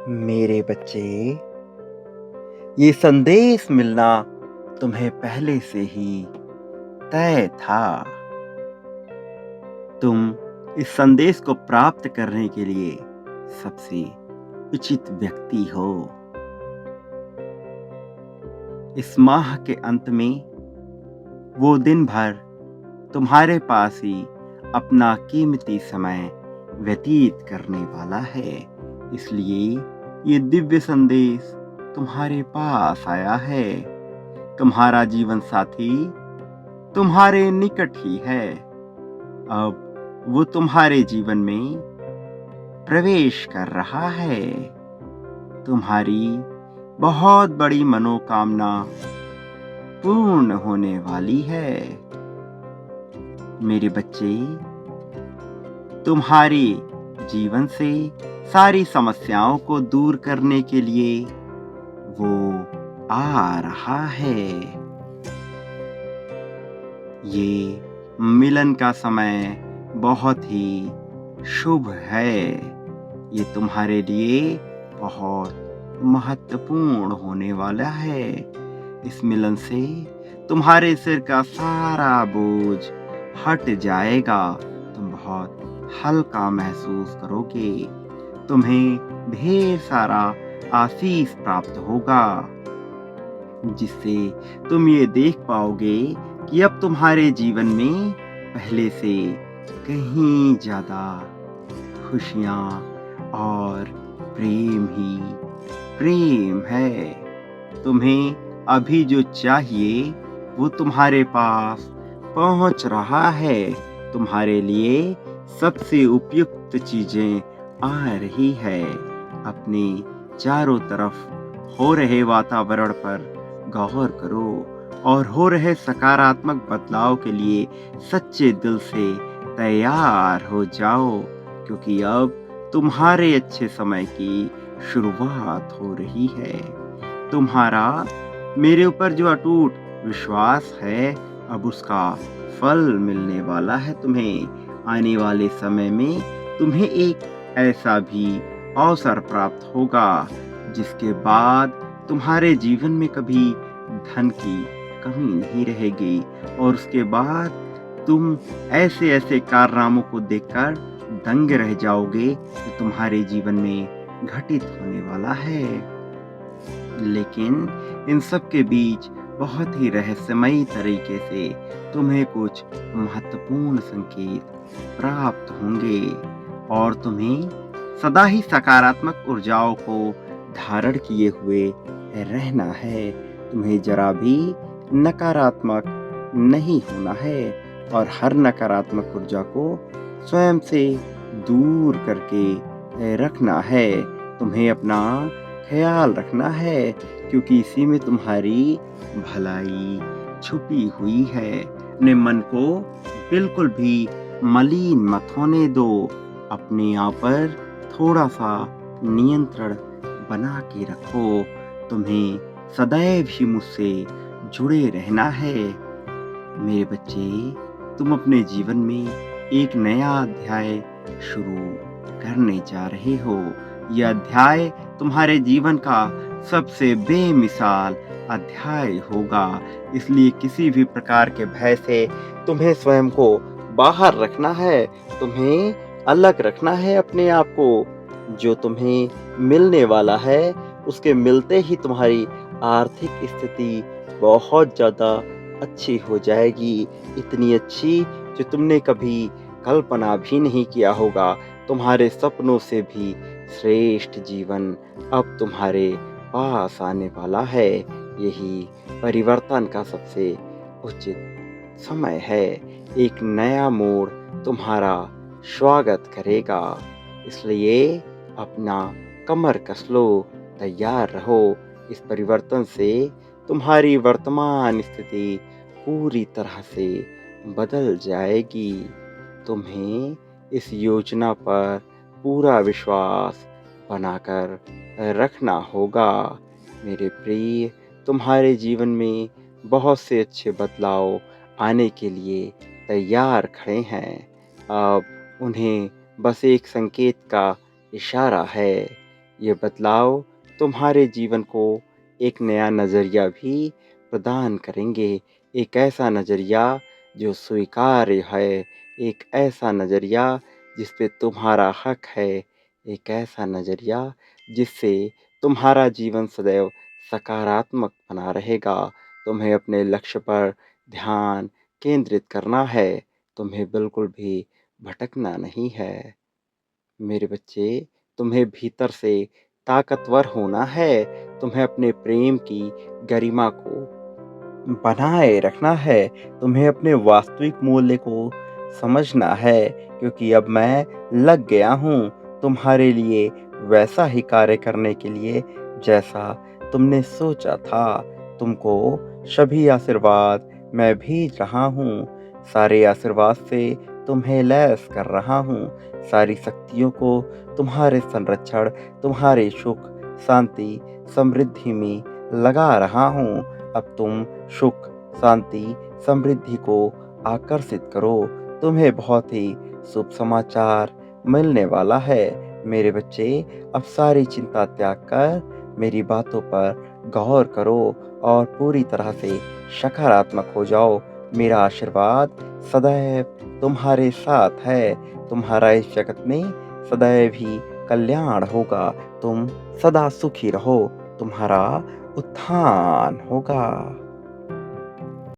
मेरे बच्चे, ये संदेश मिलना तुम्हें पहले से ही तय था। तुम इस संदेश को प्राप्त करने के लिए सबसे उचित व्यक्ति हो। इस माह के अंत में वो दिन भर तुम्हारे पास ही अपना कीमती समय व्यतीत करने वाला है। इसलिए ये दिव्य संदेश तुम्हारे पास आया है। तुम्हारा जीवन साथी तुम्हारे निकट ही है। अब वो तुम्हारे जीवन में प्रवेश कर रहा है। तुम्हारी बहुत बड़ी मनोकामना पूर्ण होने वाली है। मेरे बच्चे, तुम्हारे जीवन से सारी समस्याओं को दूर करने के लिए वो आ रहा है। ये मिलन का समय बहुत ही शुभ है। ये तुम्हारे लिए बहुत महत्वपूर्ण होने वाला है। इस मिलन से तुम्हारे सिर का सारा बोझ हट जाएगा। तुम बहुत हल्का महसूस करोगे। तुम्हें ढेर सारा आशीष प्राप्त होगा, जिससे तुम ये देख पाओगे कि अब तुम्हारे जीवन में पहले से कहीं ज्यादा खुशियां और प्रेम ही प्रेम है। तुम्हें अभी जो चाहिए वो तुम्हारे पास पहुंच रहा है। तुम्हारे लिए सबसे उपयुक्त चीजें आ रही है। अपने चारों तरफ हो रहे वातावरण पर गौर करो और हो रहे सकारात्मक बदलाव के लिए सच्चे दिल से तैयार हो जाओ, क्योंकि अब तुम्हारे अच्छे समय की शुरुआत हो रही है। तुम्हारा मेरे ऊपर जो अटूट विश्वास है, अब उसका फल मिलने वाला है। तुम्हें आने वाले समय में तुम्हें एक ऐसा भी अवसर प्राप्त होगा जिसके बाद तुम्हारे जीवन में कभी धन की कमी नहीं रहेगी, और उसके बाद तुम ऐसे ऐसे कारनामों को देखकर दंग रह जाओगे जो तुम्हारे जीवन में घटित होने वाला है। लेकिन इन सब के बीच बहुत ही रहस्यमयी तरीके से तुम्हें कुछ महत्वपूर्ण संकेत प्राप्त होंगे, और तुम्हें सदा ही सकारात्मक ऊर्जाओं को धारण किए हुए रहना है। तुम्हें जरा भी नकारात्मक नहीं होना है, और हर नकारात्मक ऊर्जा को स्वयं से दूर करके रखना है। तुम्हें अपना ख्याल रखना है, क्योंकि इसी में तुम्हारी भलाई छुपी हुई है। अपने मन को बिल्कुल भी मलिन मत होने दो। अपने आप पर थोड़ा सा नियंत्रण बना के रखो। तुम्हें सदैव ही मुझसे जुड़े रहना है। मेरे बच्चे, तुम अपने जीवन में एक नया अध्याय शुरू करने जा रहे हो। यह अध्याय तुम्हारे जीवन का सबसे बेमिसाल अध्याय होगा। इसलिए किसी भी प्रकार के भय से तुम्हें स्वयं को बाहर रखना है। तुम्हें अलग रखना है अपने आप को। जो तुम्हें मिलने वाला है, उसके मिलते ही तुम्हारी आर्थिक स्थिति बहुत ज़्यादा अच्छी हो जाएगी। इतनी अच्छी जो तुमने कभी कल्पना भी नहीं किया होगा। तुम्हारे सपनों से भी श्रेष्ठ जीवन अब तुम्हारे पास आने वाला है। यही परिवर्तन का सबसे उचित समय है। एक नया मोड़ तुम्हारा स्वागत करेगा। इसलिए अपना कमर कस लो, तैयार रहो। इस परिवर्तन से तुम्हारी वर्तमान स्थिति पूरी तरह से बदल जाएगी। तुम्हें इस योजना पर पूरा विश्वास बनाकर रखना होगा। मेरे प्रिय, तुम्हारे जीवन में बहुत से अच्छे बदलाव आने के लिए तैयार खड़े हैं। अब उन्हें बस एक संकेत का इशारा है। ये बदलाव तुम्हारे जीवन को एक नया नज़रिया भी प्रदान करेंगे। एक ऐसा नज़रिया जो स्वीकार्य है, एक ऐसा नज़रिया जिस पे तुम्हारा हक है, एक ऐसा नज़रिया जिससे तुम्हारा जीवन सदैव सकारात्मक बना रहेगा। तुम्हें अपने लक्ष्य पर ध्यान केंद्रित करना है, तुम्हें बिल्कुल भी भटकना नहीं है। मेरे बच्चे, तुम्हें भीतर से ताकतवर होना है। तुम्हें अपने प्रेम की गरिमा को बनाए रखना है। तुम्हें अपने वास्तविक मूल्य को समझना है, क्योंकि अब मैं लग गया हूँ तुम्हारे लिए वैसा ही कार्य करने के लिए जैसा तुमने सोचा था। तुमको सभी आशीर्वाद मैं भेज रहा हूँ। सारे आशीर्वाद से तुम्हें लैस कर रहा हूँ। सारी शक्तियों को तुम्हारे संरक्षण, तुम्हारे सुख, शांति, समृद्धि में लगा रहा हूँ। अब तुम सुख, शांति, समृद्धि को आकर्षित करो। तुम्हें बहुत ही शुभ समाचार मिलने वाला है। मेरे बच्चे, अब सारी चिंता त्याग कर मेरी बातों पर गौर करो और पूरी तरह से सकारात्मक हो जाओ। मेरा आशीर्वाद सदैव तुम्हारे साथ है। तुम्हारा इस जगत में सदैव ही कल्याण होगा। तुम सदा सुखी रहो। तुम्हारा उत्थान होगा।